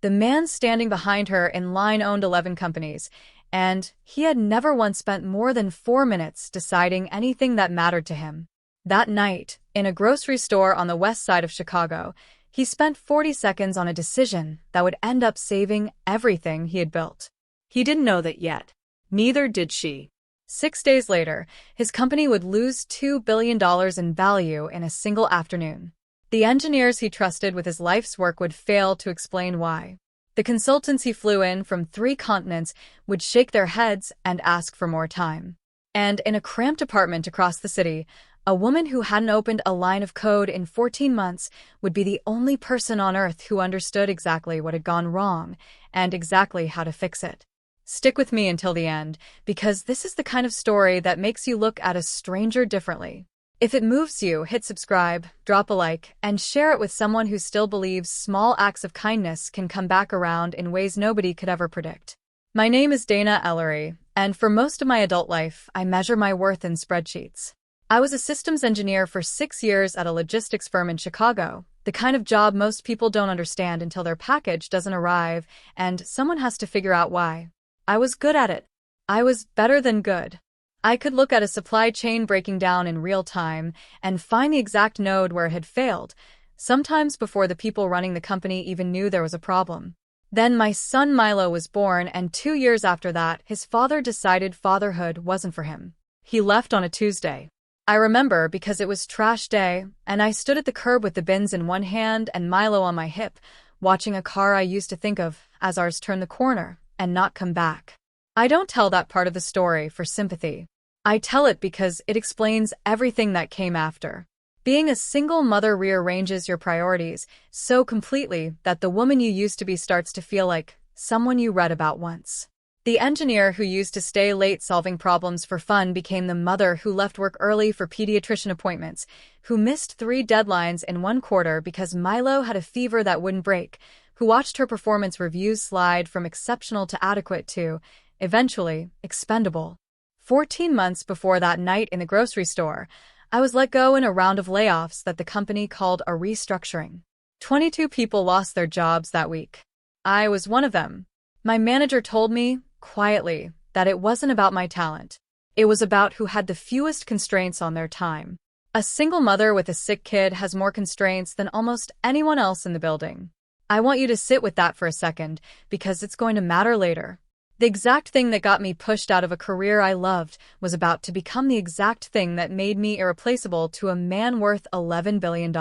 The man standing behind her in line owned 11 companies, and he had never once spent more than 4 minutes deciding anything that mattered to him. That night, in a grocery store on the west side of Chicago, he spent 40 seconds on a decision that would end up saving everything he had built. He didn't know that yet. Neither did she. 6 days later, his company would lose $2 billion in value in a single afternoon. The engineers he trusted with his life's work would fail to explain why. The consultants he flew in from 3 continents would shake their heads and ask for more time. And in a cramped apartment across the city, a woman who hadn't opened a line of code in 14 months would be the only person on Earth who understood exactly what had gone wrong and exactly how to fix it. Stick with me until the end, because this is the kind of story that makes you look at a stranger differently. If it moves you, hit subscribe, drop a like, and share it with someone who still believes small acts of kindness can come back around in ways nobody could ever predict. My name is Dana Ellery, and for most of my adult life, I measure my worth in spreadsheets. I was a systems engineer for 6 years at a logistics firm in Chicago, the kind of job most people don't understand until their package doesn't arrive and someone has to figure out why. I was good at it. I was better than good. I could look at a supply chain breaking down in real time and find the exact node where it had failed, sometimes before the people running the company even knew there was a problem. Then my son Milo was born, and 2 years after that, his father decided fatherhood wasn't for him. He left on a Tuesday. I remember because it was trash day, and I stood at the curb with the bins in one hand and Milo on my hip, watching a car I used to think of as ours turn the corner and not come back. I don't tell that part of the story for sympathy. I tell it because it explains everything that came after. Being a single mother rearranges your priorities so completely that the woman you used to be starts to feel like someone you read about once. The engineer who used to stay late solving problems for fun became the mother who left work early for pediatrician appointments, who missed 3 deadlines in 1 quarter because Milo had a fever that wouldn't break, who watched her performance reviews slide from exceptional to adequate to, eventually, expendable. 14 months before that night in the grocery store, I was let go in a round of layoffs that the company called a restructuring. 22 people lost their jobs that week. I was one of them. My manager told me, quietly, that it wasn't about my talent. It was about who had the fewest constraints on their time. A single mother with a sick kid has more constraints than almost anyone else in the building. I want you to sit with that for a second, because it's going to matter later. The exact thing that got me pushed out of a career I loved was about to become the exact thing that made me irreplaceable to a man worth $11 billion.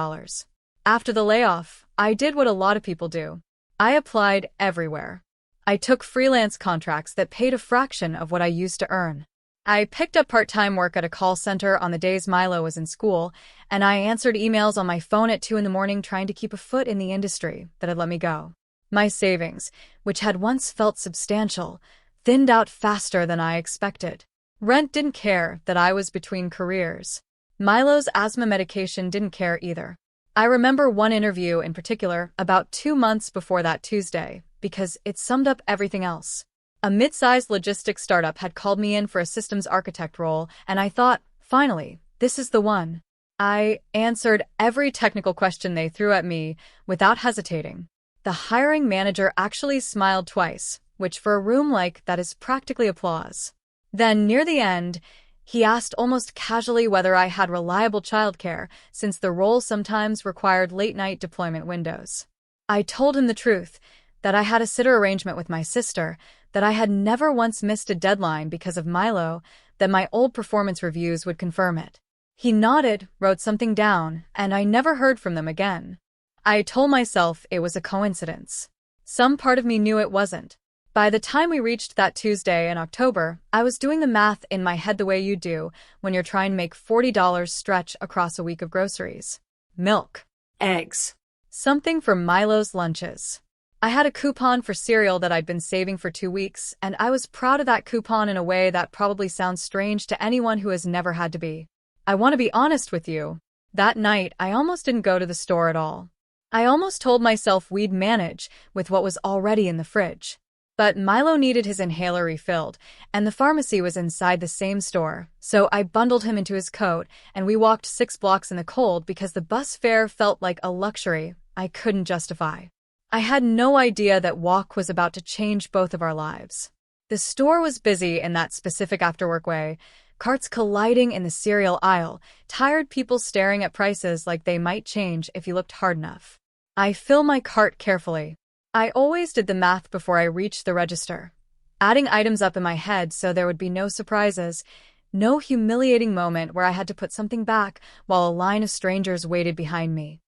After the layoff, I did what a lot of people do. I applied everywhere. I took freelance contracts that paid a fraction of what I used to earn. I picked up part-time work at a call center on the days Milo was in school, and I answered emails on my phone at 2 in the morning trying to keep a foot in the industry that had let me go. My savings, which had once felt substantial, thinned out faster than I expected. Rent didn't care that I was between careers. Milo's asthma medication didn't care either. I remember one interview in particular about 2 months before that Tuesday, because it summed up everything else. A mid-sized logistics startup had called me in for a systems architect role, and I thought, finally, this is the one. I answered every technical question they threw at me without hesitating. The hiring manager actually smiled twice, which for a room like that is practically applause. Then, near the end, he asked almost casually whether I had reliable childcare, since the role sometimes required late-night deployment windows. I told him the truth, that I had a sitter arrangement with my sister, that I had never once missed a deadline because of Milo, that my old performance reviews would confirm it. He nodded, wrote something down, and I never heard from them again. I told myself it was a coincidence. Some part of me knew it wasn't. By the time we reached that Tuesday in October, I was doing the math in my head the way you do when you're trying to make $40 stretch across a week of groceries. Milk. Eggs. Something for Milo's lunches. I had a coupon for cereal that I'd been saving for 2 weeks, and I was proud of that coupon in a way that probably sounds strange to anyone who has never had to be. I want to be honest with you. That night, I almost didn't go to the store at all. I almost told myself we'd manage with what was already in the fridge. But Milo needed his inhaler refilled, and the pharmacy was inside the same store, so I bundled him into his coat, and we walked 6 blocks in the cold because the bus fare felt like a luxury I couldn't justify. I had no idea that walk was about to change both of our lives. The store was busy in that specific after-work way, carts colliding in the cereal aisle, tired people staring at prices like they might change if you looked hard enough. I fill my cart carefully. I always did the math before I reached the register, adding items up in my head so there would be no surprises, no humiliating moment where I had to put something back while a line of strangers waited behind me.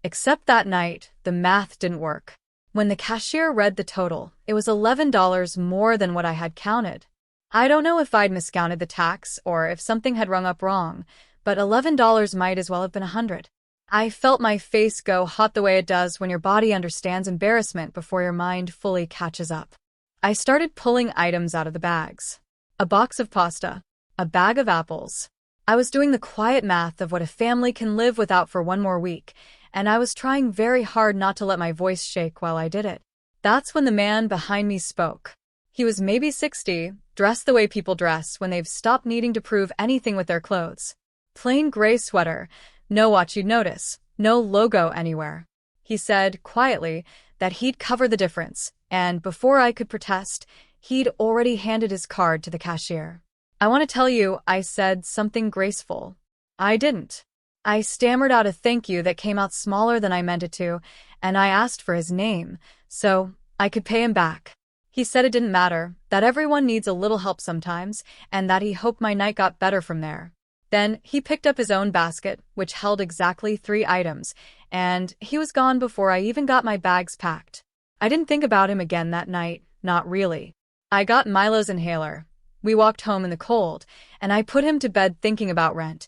Except that night, the math didn't work. When the cashier read the total, it was $11 more than what I had counted. I don't know if I'd miscounted the tax or if something had rung up wrong, but $11 might as well have been $100. I felt my face go hot the way it does when your body understands embarrassment before your mind fully catches up. I started pulling items out of the bags. A box of pasta, a bag of apples. I was doing the quiet math of what a family can live without for one more week, and I was trying very hard not to let my voice shake while I did it. That's when the man behind me spoke. He was maybe 60, dressed the way people dress when they've stopped needing to prove anything with their clothes. Plain gray sweater, no watch you'd notice, no logo anywhere. He said, quietly, that he'd cover the difference, and before I could protest, he'd already handed his card to the cashier. I want to tell you, I said something graceful. I didn't. I stammered out a thank you that came out smaller than I meant it to, and I asked for his name, so I could pay him back. He said it didn't matter, that everyone needs a little help sometimes, and that he hoped my night got better from there. Then he picked up his own basket, which held exactly 3 items, and he was gone before I even got my bags packed. I didn't think about him again that night, not really. I got Milo's inhaler. We walked home in the cold, and I put him to bed thinking about rent,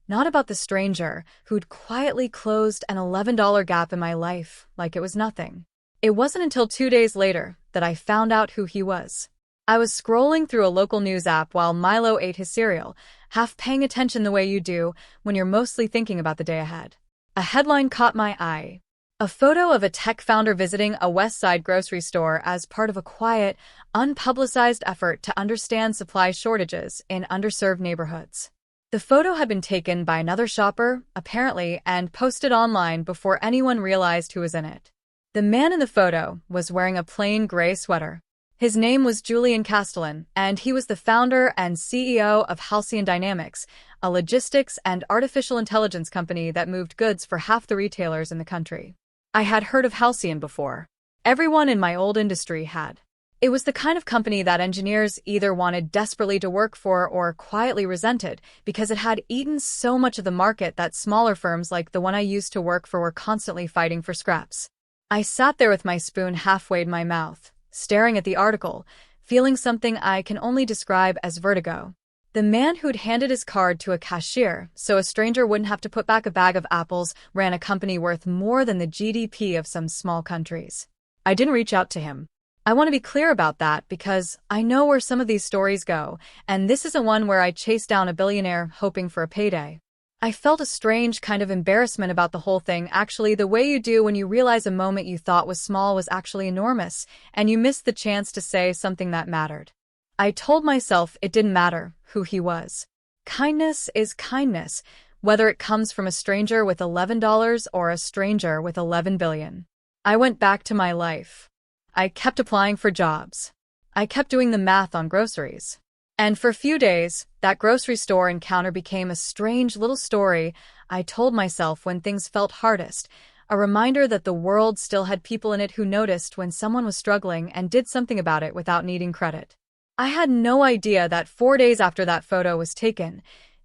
not about the stranger who'd quietly closed an $11 gap in my life like it was nothing. It wasn't until 2 days later that I found out who he was. I was scrolling through a local news app while Milo ate his cereal, half paying attention the way you do when you're mostly thinking about the day ahead. A headline caught my eye. A photo of a tech founder visiting a West Side grocery store as part of a quiet, unpublicized effort to understand supply shortages in underserved neighborhoods. The photo had been taken by another shopper, apparently, and posted online before anyone realized who was in it. The man in the photo was wearing a plain gray sweater. His name was Julian Castellan, and he was the founder and CEO of Helian Dynamics, a logistics and artificial intelligence company that moved goods for half the retailers in the country. I had heard of Helian before. Everyone in my old industry had. It was the kind of company that engineers either wanted desperately to work for or quietly resented because it had eaten so much of the market that smaller firms like the one I used to work for were constantly fighting for scraps. I sat there with my spoon halfway in my mouth, staring at the article, feeling something I can only describe as vertigo. The man who'd handed his card to a cashier so a stranger wouldn't have to put back a bag of apples ran a company worth more than the GDP of some small countries. I didn't reach out to him. I want to be clear about that because I know where some of these stories go, and this isn't one where I chase down a billionaire hoping for a payday. I felt a strange kind of embarrassment about the whole thing, actually the way you do when you realize a moment you thought was small was actually enormous, and you missed the chance to say something that mattered. I told myself it didn't matter who he was. Kindness is kindness, whether it comes from a stranger with $11 or a stranger with 11 billion. I went back to my life. I kept applying for jobs. I kept doing the math on groceries. And for a few days, that grocery store encounter became a strange little story I told myself when things felt hardest, a reminder that the world still had people in it who noticed when someone was struggling and did something about it without needing credit. I had no idea that 4 days after that photo was taken,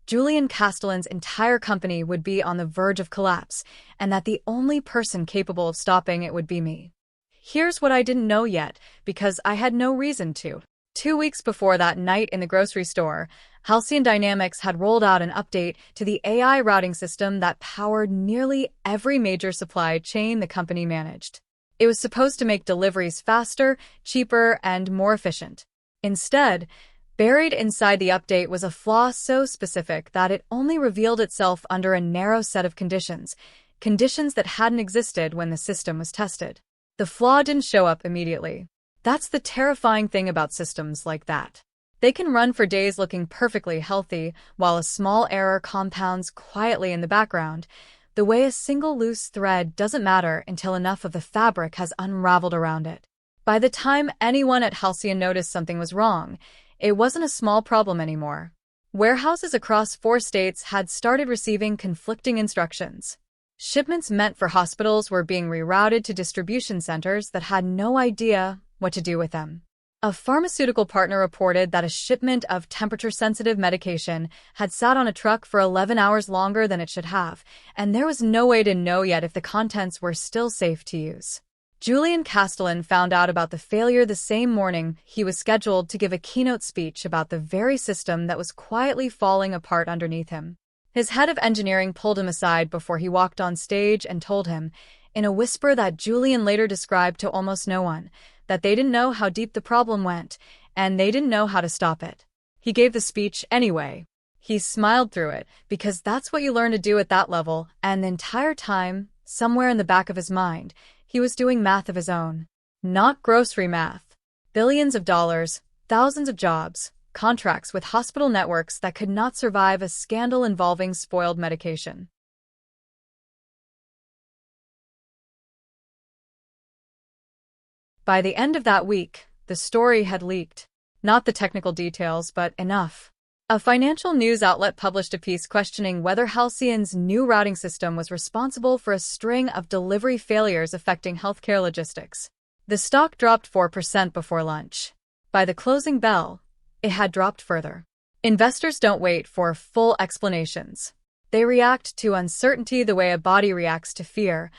Julian Castellan's entire company would be on the verge of collapse, and that the only person capable of stopping it would be me. Here's what I didn't know yet, because I had no reason to. 2 weeks before that night in the grocery store, Helian Dynamics had rolled out an update to the AI routing system that powered nearly every major supply chain the company managed. It was supposed to make deliveries faster, cheaper, and more efficient. Instead, buried inside the update was a flaw so specific that it only revealed itself under a narrow set of conditions that hadn't existed when the system was tested. The flaw didn't show up immediately. That's the terrifying thing about systems like that. They can run for days looking perfectly healthy, while a small error compounds quietly in the background, the way a single loose thread doesn't matter until enough of the fabric has unraveled around it. By the time anyone at Helian noticed something was wrong, it wasn't a small problem anymore. Warehouses across 4 states had started receiving conflicting instructions. Shipments meant for hospitals were being rerouted to distribution centers that had no idea what to do with them. A pharmaceutical partner reported that a shipment of temperature-sensitive medication had sat on a truck for 11 hours longer than it should have, and there was no way to know yet if the contents were still safe to use. Julian Castellan found out about the failure the same morning he was scheduled to give a keynote speech about the very system that was quietly falling apart underneath him. His head of engineering pulled him aside before he walked on stage and told him, in a whisper that Julian later described to almost no one, that they didn't know how deep the problem went, and they didn't know how to stop it. He gave the speech anyway. He smiled through it, because that's what you learn to do at that level, and the entire time, somewhere in the back of his mind, he was doing math of his own. Not grocery math. Billions of dollars, thousands of jobs, contracts with hospital networks that could not survive a scandal involving spoiled medication. By the end of that week, the story had leaked. Not the technical details, but enough. A financial news outlet published a piece questioning whether Helian's new routing system was responsible for a string of delivery failures affecting healthcare logistics. The stock dropped 4% before lunch. By the closing bell, it had dropped further. Investors don't wait for full explanations. They react to uncertainty the way a body reacts to fear,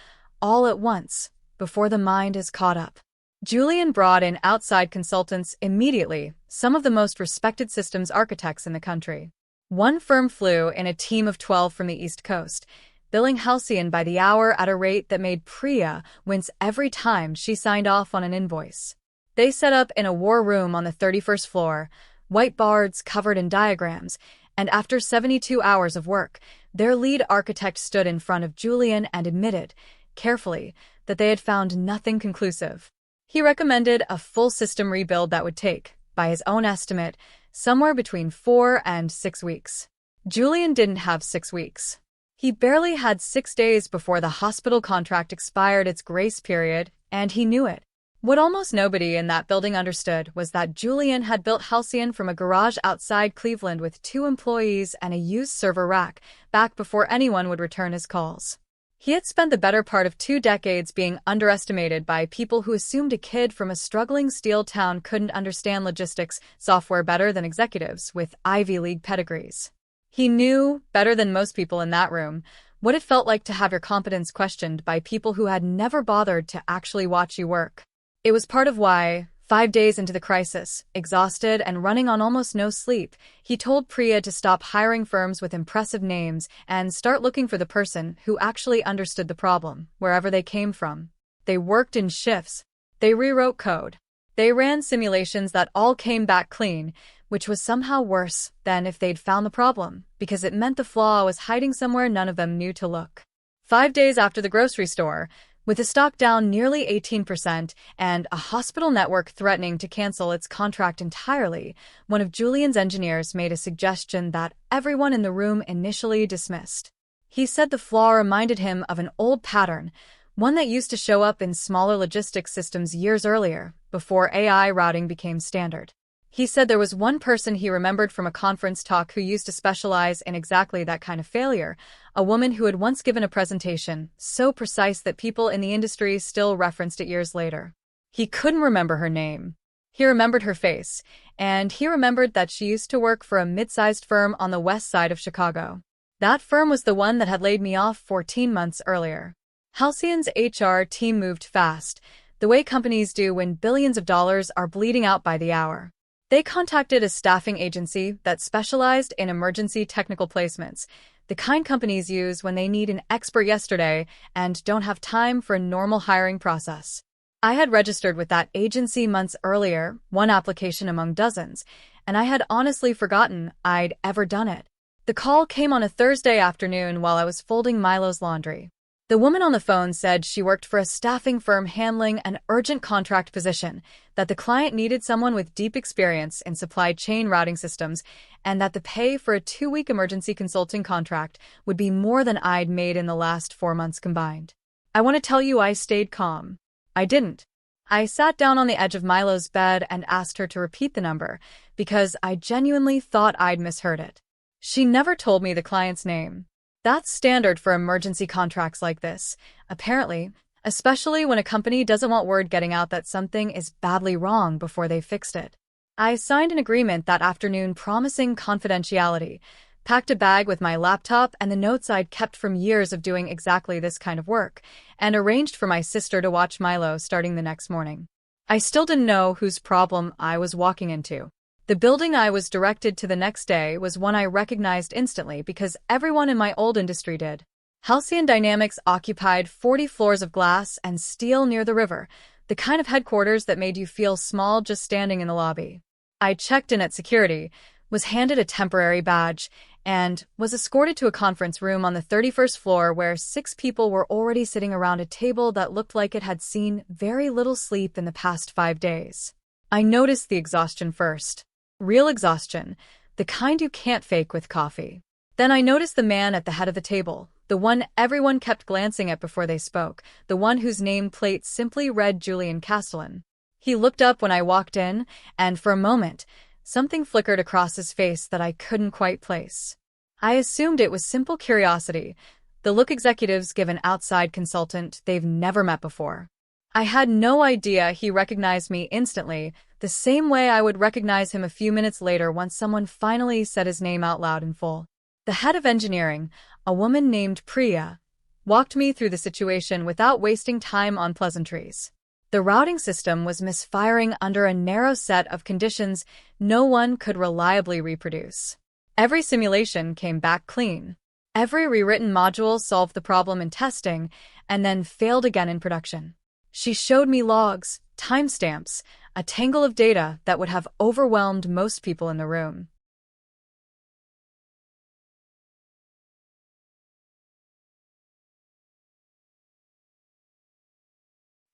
all at once, before the mind is caught up. Julian brought in outside consultants immediately, some of the most respected systems architects in the country. One firm flew in a team of 12 from the East Coast, billing Helian by the hour at a rate that made Priya wince every time she signed off on an invoice. They set up in a war room on the 31st floor, whiteboards covered in diagrams, and after 72 hours of work, their lead architect stood in front of Julian and admitted, carefully, that they had found nothing conclusive. He recommended a full system rebuild that would take, by his own estimate, somewhere between 4 and 6 weeks. Julian didn't have 6 weeks. He barely had 6 days before the hospital contract expired its grace period, and he knew it. What almost nobody in that building understood was that Julian had built Helian from a garage outside Cleveland with 2 employees and a used server rack, back before anyone would return his calls. He had spent the better part of 2 decades being underestimated by people who assumed a kid from a struggling steel town couldn't understand logistics software better than executives with Ivy League pedigrees. He knew, better than most people in that room, what it felt like to have your competence questioned by people who had never bothered to actually watch you work. It was part of why, 5 days into the crisis, exhausted and running on almost no sleep, he told Priya to stop hiring firms with impressive names and start looking for the person who actually understood the problem, wherever they came from. They worked in shifts. They rewrote code. They ran simulations that all came back clean, which was somehow worse than if they'd found the problem, because it meant the flaw was hiding somewhere none of them knew to look. 5 days after the grocery store, with the stock down nearly 18% and a hospital network threatening to cancel its contract entirely, one of Julian's engineers made a suggestion that everyone in the room initially dismissed. He said the flaw reminded him of an old pattern, one that used to show up in smaller logistics systems years earlier, before AI routing became standard. He said there was one person he remembered from a conference talk who used to specialize in exactly that kind of failure, a woman who had once given a presentation so precise that people in the industry still referenced it years later. He couldn't remember her name. He remembered her face, and he remembered that she used to work for a mid-sized firm on the west side of Chicago. That firm was the one that had laid me off 14 months earlier. Helian's HR team moved fast, the way companies do when billions of dollars are bleeding out by the hour. They contacted a staffing agency that specialized in emergency technical placements, the kind companies use when they need an expert yesterday and don't have time for a normal hiring process. I had registered with that agency months earlier, one application among dozens, and I had honestly forgotten I'd ever done it. The call came on a Thursday afternoon while I was folding Milo's laundry. The woman on the phone said she worked for a staffing firm handling an urgent contract position, that the client needed someone with deep experience in supply chain routing systems, and that the pay for a 2-week emergency consulting contract would be more than I'd made in the last 4 months combined. I want to tell you I stayed calm. I didn't. I sat down on the edge of Milo's bed and asked her to repeat the number, because I genuinely thought I'd misheard it. She never told me the client's name. That's standard for emergency contracts like this, apparently, especially when a company doesn't want word getting out that something is badly wrong before they fixed it. I signed an agreement that afternoon promising confidentiality, packed a bag with my laptop and the notes I'd kept from years of doing exactly this kind of work, and arranged for my sister to watch Milo starting the next morning. I still didn't know whose problem I was walking into. The building I was directed to the next day was one I recognized instantly because everyone in my old industry did. Helian Dynamics occupied 40 floors of glass and steel near the river, the kind of headquarters that made you feel small just standing in the lobby. I checked in at security, was handed a temporary badge, and was escorted to a conference room on the 31st floor where 6 people were already sitting around a table that looked like it had seen very little sleep in the past 5 days. I noticed the exhaustion first. Real exhaustion, the kind you can't fake with coffee. Then I noticed the man at the head of the table, the one everyone kept glancing at before they spoke, the one whose name plate simply read Julian Castellan. He looked up when I walked in, and for a moment, something flickered across his face that I couldn't quite place. I assumed it was simple curiosity, the look executives give an outside consultant they've never met before. I had no idea he recognized me instantly, the same way I would recognize him a few minutes later once someone finally said his name out loud in full. The head of engineering, a woman named Priya, walked me through the situation without wasting time on pleasantries. The routing system was misfiring under a narrow set of conditions no one could reliably reproduce. Every simulation came back clean. Every rewritten module solved the problem in testing and then failed again in production. She showed me logs, timestamps, a tangle of data that would have overwhelmed most people in the room.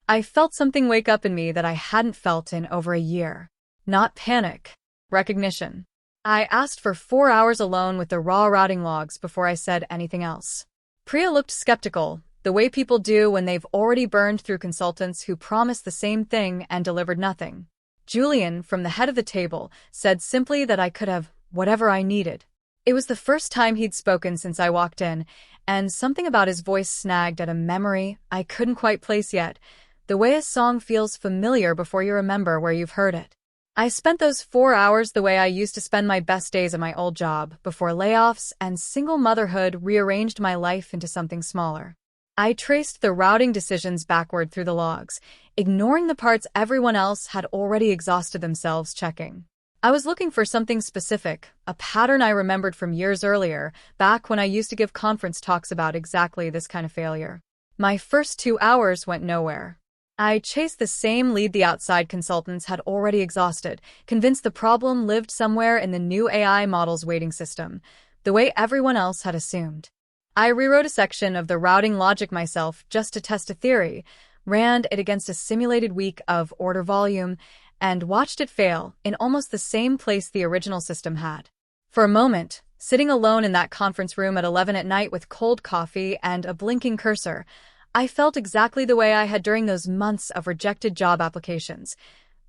I felt something wake up in me that I hadn't felt in over a year. Not panic. Recognition. I asked for 4 hours alone with the raw routing logs before I said anything else. Priya looked skeptical, the way people do when they've already burned through consultants who promised the same thing and delivered nothing. Julian, from the head of the table, said simply that I could have whatever I needed. It was the first time he'd spoken since I walked in, and something about his voice snagged at a memory I couldn't quite place yet, the way a song feels familiar before you remember where you've heard it. I spent those 4 hours the way I used to spend my best days at my old job, before layoffs and single motherhood rearranged my life into something smaller. I traced the routing decisions backward through the logs, ignoring the parts everyone else had already exhausted themselves checking. I was looking for something specific, a pattern I remembered from years earlier, back when I used to give conference talks about exactly this kind of failure. My first 2 hours went nowhere. I chased the same lead the outside consultants had already exhausted, convinced the problem lived somewhere in the new AI model's weighting system, the way everyone else had assumed. I rewrote a section of the routing logic myself just to test a theory, ran it against a simulated week of order volume, and watched it fail in almost the same place the original system had. For a moment, sitting alone in that conference room at 11 at night with cold coffee and a blinking cursor, I felt exactly the way I had during those months of rejected job applications,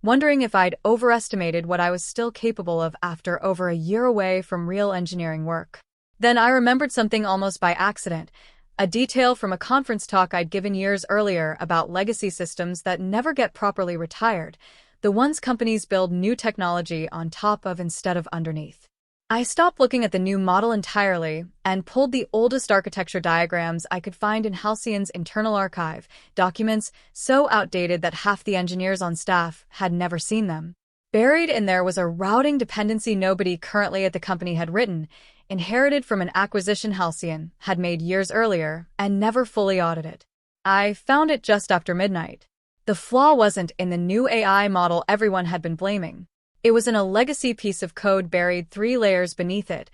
wondering if I'd overestimated what I was still capable of after over a year away from real engineering work. Then I remembered something almost by accident, a detail from a conference talk I'd given years earlier about legacy systems that never get properly retired, the ones companies build new technology on top of instead of underneath. I stopped looking at the new model entirely and pulled the oldest architecture diagrams I could find in Helian's internal archive, documents so outdated that half the engineers on staff had never seen them. Buried in there was a routing dependency nobody currently at the company had written, inherited from an acquisition Helian had made years earlier and never fully audited. I found it just after midnight. The flaw wasn't in the new AI model everyone had been blaming. It was in a legacy piece of code buried 3 layers beneath it,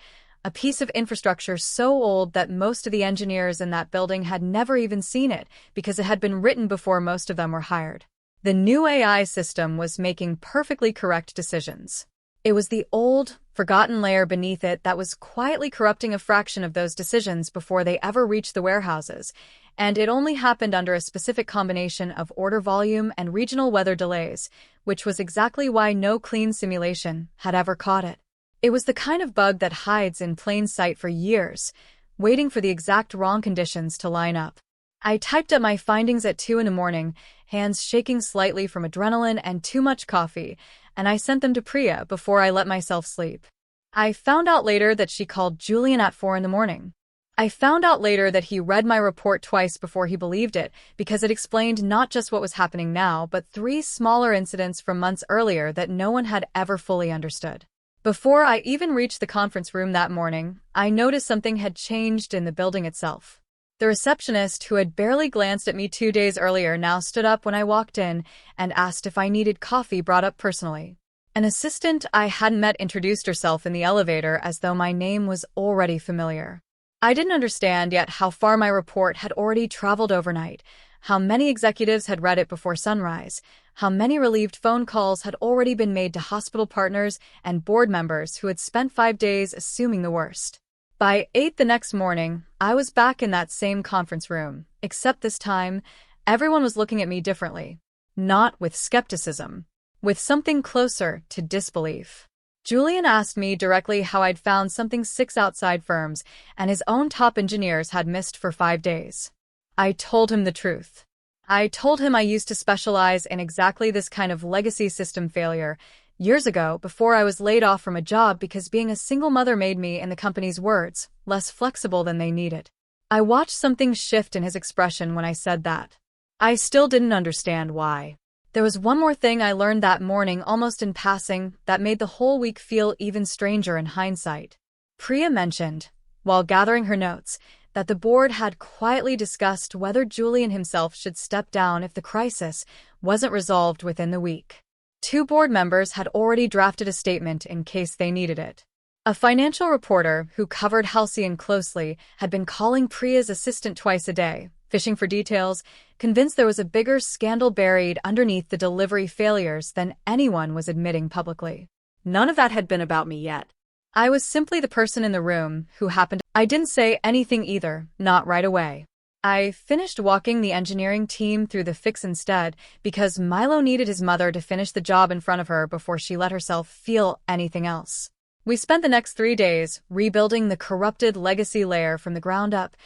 a piece of infrastructure so old that most of the engineers in that building had never even seen it because it had been written before most of them were hired. The new AI system was making perfectly correct decisions. It was the old, forgotten layer beneath it that was quietly corrupting a fraction of those decisions before they ever reached the warehouses, and it only happened under a specific combination of order volume and regional weather delays, which was exactly why no clean simulation had ever caught it. It was the kind of bug that hides in plain sight for years, waiting for the exact wrong conditions to line up. I typed up my findings at 2 a.m, hands shaking slightly from adrenaline and too much coffee, and I sent them to Priya before I let myself sleep. I found out later that she called Julian at 4 a.m. I found out later that he read my report twice before he believed it, because it explained not just what was happening now, but 3 smaller incidents from months earlier that no one had ever fully understood. Before I even reached the conference room that morning, I noticed something had changed in the building itself. The receptionist, who had barely glanced at me 2 days earlier, now stood up when I walked in and asked if I needed coffee brought up personally. An assistant I hadn't met introduced herself in the elevator as though my name was already familiar. I didn't understand yet how far my report had already traveled overnight, how many executives had read it before sunrise, how many relieved phone calls had already been made to hospital partners and board members who had spent 5 days assuming the worst. By 8 the next morning, I was back in that same conference room, except this time, everyone was looking at me differently. Not with skepticism, with something closer to disbelief. Julian asked me directly how I'd found something 6 outside firms and his own top engineers had missed for 5 days. I told him the truth. I told him I used to specialize in exactly this kind of legacy system failure years ago, before I was laid off from a job because being a single mother made me, in the company's words, less flexible than they needed. I watched something shift in his expression when I said that. I still didn't understand why. There was one more thing I learned that morning, almost in passing, that made the whole week feel even stranger in hindsight. Priya mentioned, while gathering her notes, that the board had quietly discussed whether Julian himself should step down if the crisis wasn't resolved within the week. 2 board members had already drafted a statement in case they needed it. A financial reporter who covered Helian closely had been calling Priya's assistant twice a day, fishing for details, convinced there was a bigger scandal buried underneath the delivery failures than anyone was admitting publicly. None of that had been about me yet. I was simply the person in the room who happened. I didn't say anything either, not right away. I finished walking the engineering team through the fix instead, because Milo needed his mother to finish the job in front of her before she let herself feel anything else. We spent the next 3 days rebuilding the corrupted legacy layer from the ground up,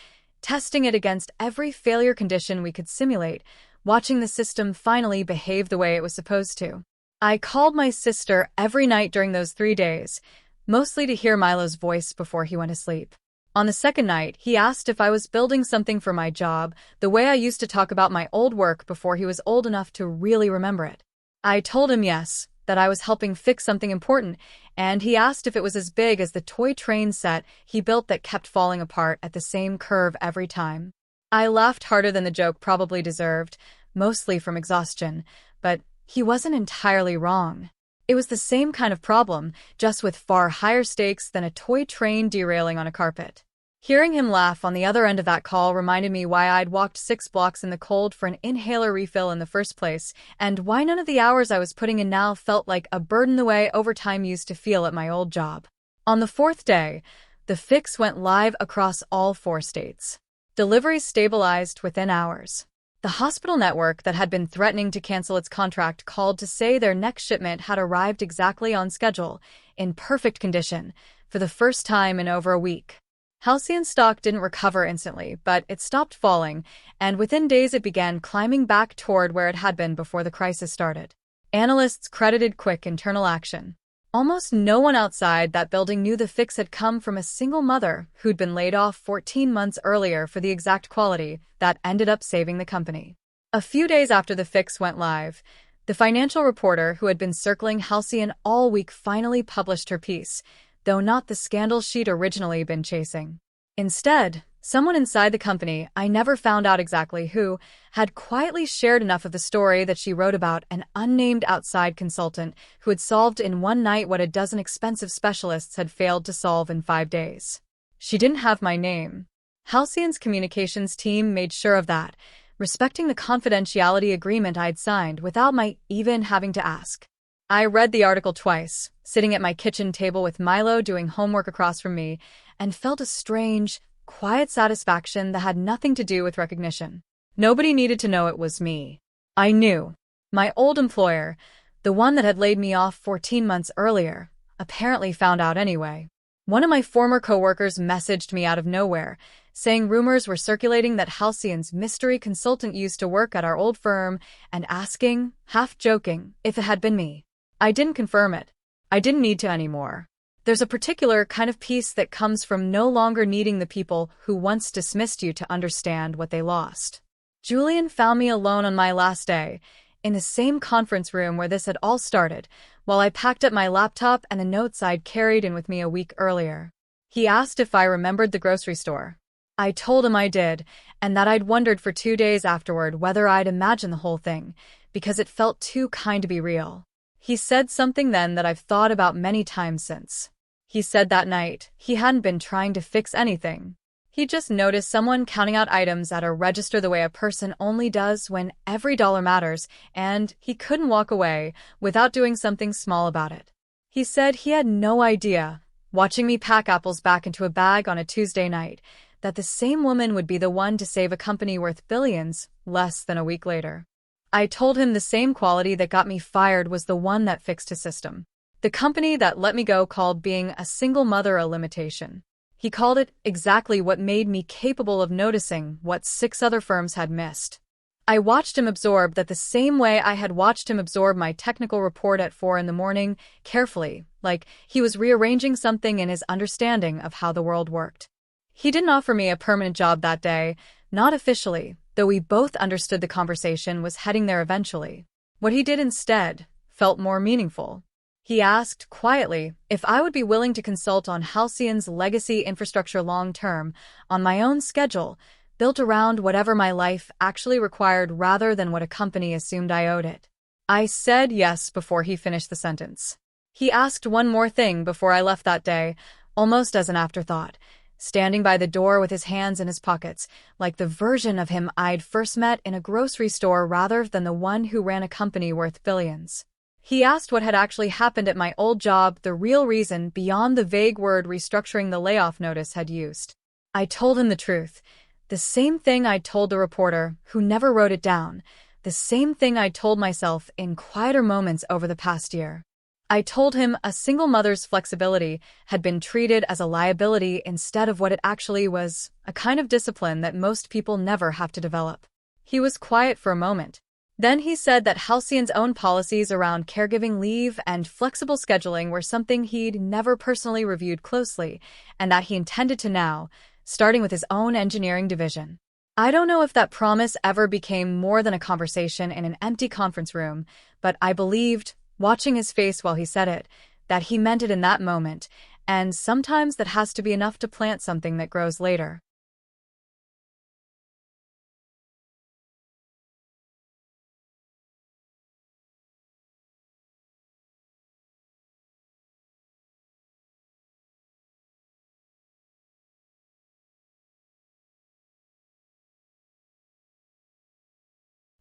testing it against every failure condition we could simulate, watching the system finally behave the way it was supposed to. I called my sister every night during those 3 days, mostly to hear Milo's voice before he went to sleep. On the second night, he asked if I was building something for my job, the way I used to talk about my old work before he was old enough to really remember it. I told him yes, that I was helping fix something important, and he asked if it was as big as the toy train set he built that kept falling apart at the same curve every time. I laughed harder than the joke probably deserved, mostly from exhaustion, but he wasn't entirely wrong. It was the same kind of problem, just with far higher stakes than a toy train derailing on a carpet. Hearing him laugh on the other end of that call reminded me why I'd walked 6 blocks in the cold for an inhaler refill in the first place, and why none of the hours I was putting in now felt like a burden the way overtime used to feel at my old job. On the 4th day, the fix went live across all 4 states. Deliveries stabilized within hours. The hospital network that had been threatening to cancel its contract called to say their next shipment had arrived exactly on schedule, in perfect condition, for the first time in over a week. Helian stock didn't recover instantly, but it stopped falling, and within days it began climbing back toward where it had been before the crisis started. Analysts credited quick internal action. Almost no one outside that building knew the fix had come from a single mother who'd been laid off 14 months earlier for the exact quality that ended up saving the company. A few days after the fix went live, the financial reporter who had been circling Helian all week finally published her piece, though not the scandal she'd originally been chasing. Instead, Someone inside the company, I never found out exactly who, had quietly shared enough of the story that she wrote about an unnamed outside consultant who had solved in one night what a dozen expensive specialists had failed to solve in 5 days. She didn't have my name. Halcyon's communications team made sure of that, respecting the confidentiality agreement I'd signed without my even having to ask. I read the article twice, sitting at my kitchen table with Milo doing homework across from me, and felt a strange, quiet satisfaction that had nothing to do with recognition. Nobody needed to know it was me. I knew. My old employer, the one that had laid me off 14 months earlier, apparently found out anyway. One of my former coworkers messaged me out of nowhere, saying rumors were circulating that Halcyon's mystery consultant used to work at our old firm and asking, half joking, if it had been me. I didn't confirm it. I didn't need to anymore. There's a particular kind of peace that comes from no longer needing the people who once dismissed you to understand what they lost. Julian found me alone on my last day, in the same conference room where this had all started, while I packed up my laptop and the notes I'd carried in with me a week earlier. He asked if I remembered the grocery store. I told him I did, and that I'd wondered for 2 days afterward whether I'd imagined the whole thing, because it felt too kind to be real. He said something then that I've thought about many times since. He said that night he hadn't been trying to fix anything. He just noticed someone counting out items at a register the way a person only does when every dollar matters, and he couldn't walk away without doing something small about it. He said he had no idea, watching me pack apples back into a bag on a Tuesday night, that the same woman would be the one to save a company worth billions less than a week later. I told him the same quality that got me fired was the one that fixed his system. The company that let me go called being a single mother a limitation. He called it exactly what made me capable of noticing what 6 other firms had missed. I watched him absorb that the same way I had watched him absorb my technical report at 4 a.m, carefully, like he was rearranging something in his understanding of how the world worked. He didn't offer me a permanent job that day, not officially, though we both understood the conversation was heading there eventually. What he did instead felt more meaningful. He asked, quietly, if I would be willing to consult on Halcyon's legacy infrastructure long-term, on my own schedule, built around whatever my life actually required rather than what a company assumed I owed it. I said yes before he finished the sentence. He asked one more thing before I left that day, almost as an afterthought, standing by the door with his hands in his pockets, like the version of him I'd first met in a grocery store rather than the one who ran a company worth billions. He asked what had actually happened at my old job, the real reason beyond the vague word restructuring the layoff notice had used. I told him the truth, the same thing I'd told the reporter, who never wrote it down, the same thing I'd told myself in quieter moments over the past year. I told him a single mother's flexibility had been treated as a liability instead of what it actually was, a kind of discipline that most people never have to develop. He was quiet for a moment. Then he said that Halcyon's own policies around caregiving leave and flexible scheduling were something he'd never personally reviewed closely, and that he intended to now, starting with his own engineering division. I don't know if that promise ever became more than a conversation in an empty conference room, but I believed, watching his face while he said it, that he meant it in that moment, and sometimes that has to be enough to plant something that grows later.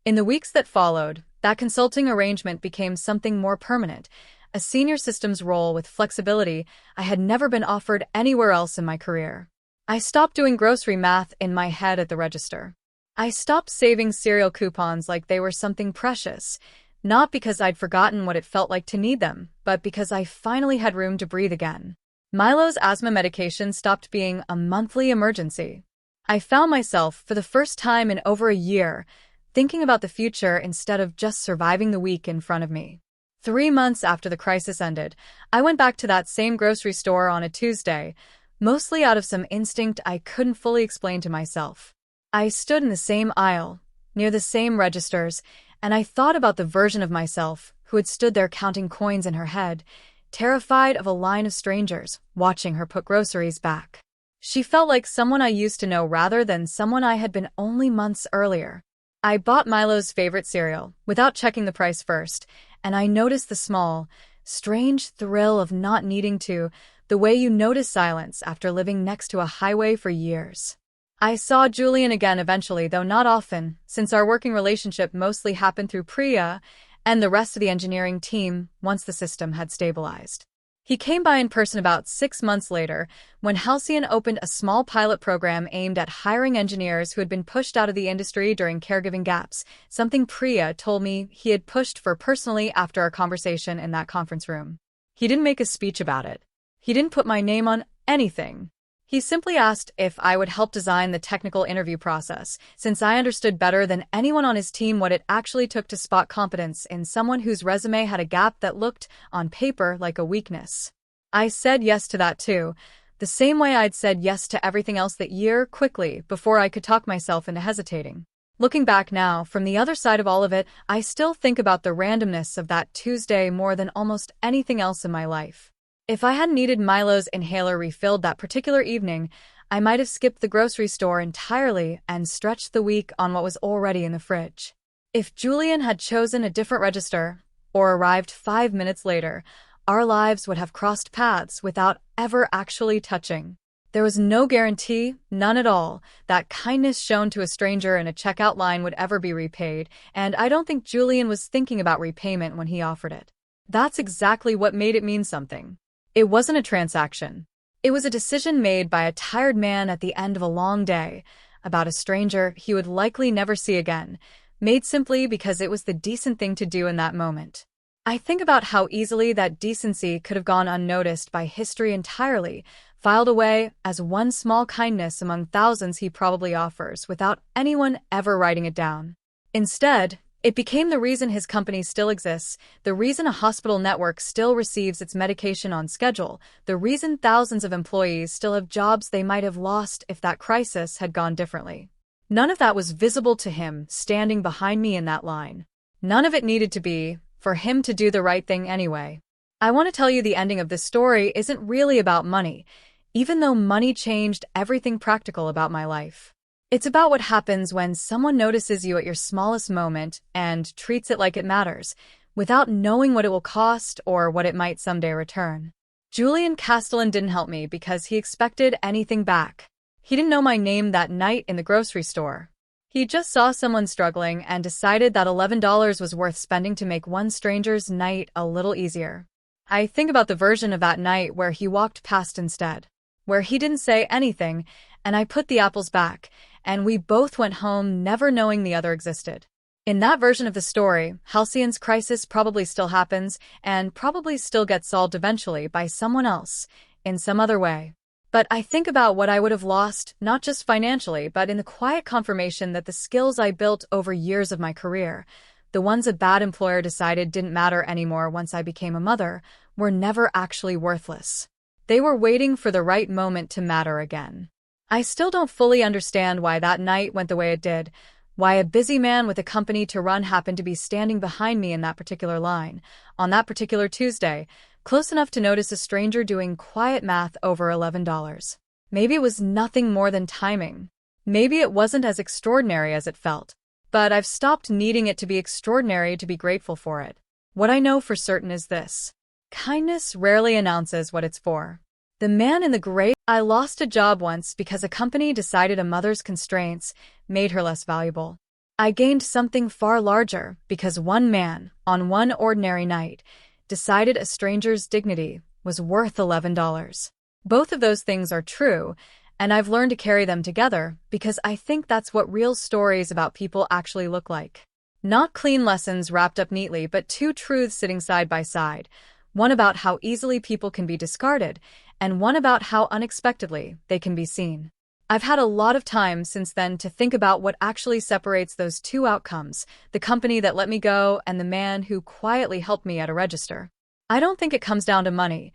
In the weeks that followed, that consulting arrangement became something more permanent, a senior systems role with flexibility I had never been offered anywhere else in my career. I stopped doing grocery math in my head at the register. I stopped saving cereal coupons like they were something precious, not because I'd forgotten what it felt like to need them, but because I finally had room to breathe again. Milo's asthma medication stopped being a monthly emergency. I found myself, for the first time in over a year, thinking about the future instead of just surviving the week in front of me. 3 months after the crisis ended, I went back to that same grocery store on a Tuesday, mostly out of some instinct I couldn't fully explain to myself. I stood in the same aisle, near the same registers, and I thought about the version of myself who had stood there counting coins in her head, terrified of a line of strangers watching her put groceries back. She felt like someone I used to know rather than someone I had been only months earlier. I bought Milo's favorite cereal, without checking the price first, and I noticed the small, strange thrill of not needing to, the way you notice silence after living next to a highway for years. I saw Julian again eventually, though not often, since our working relationship mostly happened through Priya and the rest of the engineering team once the system had stabilized. He came by in person about 6 months later, when Helian opened a small pilot program aimed at hiring engineers who had been pushed out of the industry during caregiving gaps, something Priya told me he had pushed for personally after our conversation in that conference room. He didn't make a speech about it. He didn't put my name on anything. He simply asked if I would help design the technical interview process, since I understood better than anyone on his team what it actually took to spot competence in someone whose resume had a gap that looked, on paper, like a weakness. I said yes to that too, the same way I'd said yes to everything else that year, quickly, before I could talk myself into hesitating. Looking back now, from the other side of all of it, I still think about the randomness of that Tuesday more than almost anything else in my life. If I hadn't needed Milo's inhaler refilled that particular evening, I might have skipped the grocery store entirely and stretched the week on what was already in the fridge. If Julian had chosen a different register, or arrived 5 minutes later, our lives would have crossed paths without ever actually touching. There was no guarantee, none at all, that kindness shown to a stranger in a checkout line would ever be repaid, and I don't think Julian was thinking about repayment when he offered it. That's exactly what made it mean something. It wasn't a transaction. It was a decision made by a tired man at the end of a long day, about a stranger he would likely never see again, made simply because it was the decent thing to do in that moment. I think about how easily that decency could have gone unnoticed by history entirely, filed away as one small kindness among thousands he probably offers without anyone ever writing it down. Instead, it became the reason his company still exists, the reason a hospital network still receives its medication on schedule, the reason thousands of employees still have jobs they might have lost if that crisis had gone differently. None of that was visible to him standing behind me in that line. None of it needed to be, for him to do the right thing anyway. I want to tell you the ending of this story isn't really about money, even though money changed everything practical about my life. It's about what happens when someone notices you at your smallest moment and treats it like it matters, without knowing what it will cost or what it might someday return. Julian Castellan didn't help me because he expected anything back. He didn't know my name that night in the grocery store. He just saw someone struggling and decided that $11 was worth spending to make one stranger's night a little easier. I think about the version of that night where he walked past instead, where he didn't say anything, and I put the apples back, and we both went home never knowing the other existed. In that version of the story, Helian's crisis probably still happens, and probably still gets solved eventually by someone else, in some other way. But I think about what I would have lost, not just financially, but in the quiet confirmation that the skills I built over years of my career, the ones a bad employer decided didn't matter anymore once I became a mother, were never actually worthless. They were waiting for the right moment to matter again. I still don't fully understand why that night went the way it did, why a busy man with a company to run happened to be standing behind me in that particular line, on that particular Tuesday, close enough to notice a stranger doing quiet math over $11. Maybe it was nothing more than timing. Maybe it wasn't as extraordinary as it felt. But I've stopped needing it to be extraordinary to be grateful for it. What I know for certain is this: kindness rarely announces what it's for. The man in the gray. I lost a job once because a company decided a mother's constraints made her less valuable. I gained something far larger because one man, on one ordinary night, decided a stranger's dignity was worth $11. Both of those things are true, and I've learned to carry them together because I think that's what real stories about people actually look like. Not clean lessons wrapped up neatly, but two truths sitting side by side, one about how easily people can be discarded, and one about how unexpectedly they can be seen. I've had a lot of time since then to think about what actually separates those two outcomes, the company that let me go and the man who quietly helped me at a register. I don't think it comes down to money,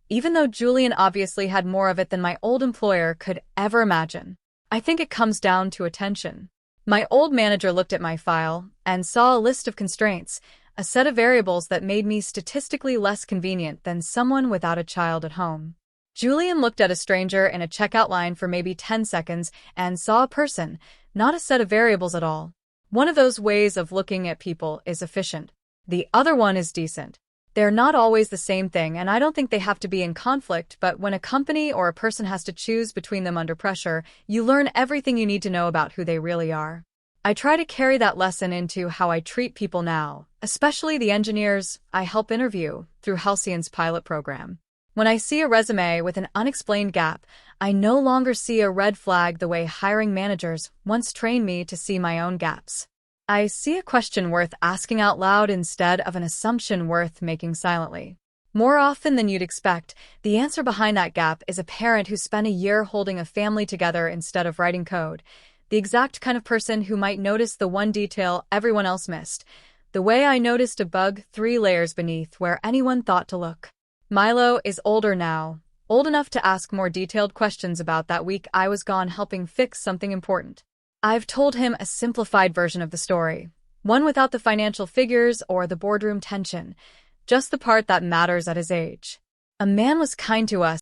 even though Julian obviously had more of it than my old employer could ever imagine. I think it comes down to attention. My old manager looked at my file and saw a list of constraints, a set of variables that made me statistically less convenient than someone without a child at home. Julian looked at a stranger in a checkout line for maybe 10 seconds and saw a person, not a set of variables at all. One of those ways of looking at people is efficient. The other one is decent. They're not always the same thing, and I don't think they have to be in conflict, but when a company or a person has to choose between them under pressure, you learn everything you need to know about who they really are. I try to carry that lesson into how I treat people now, especially the engineers I help interview through Helian's pilot program. When I see a resume with an unexplained gap, I no longer see a red flag the way hiring managers once trained me to see my own gaps. I see a question worth asking out loud instead of an assumption worth making silently. More often than you'd expect, the answer behind that gap is a parent who spent a year holding a family together instead of writing code. The exact kind of person who might notice the one detail everyone else missed. The way I noticed a bug 3 layers beneath where anyone thought to look. Milo is older now, old enough to ask more detailed questions about that week I was gone helping fix something important. I've told him a simplified version of the story, one without the financial figures or the boardroom tension, just the part that matters at his age. A man was kind to us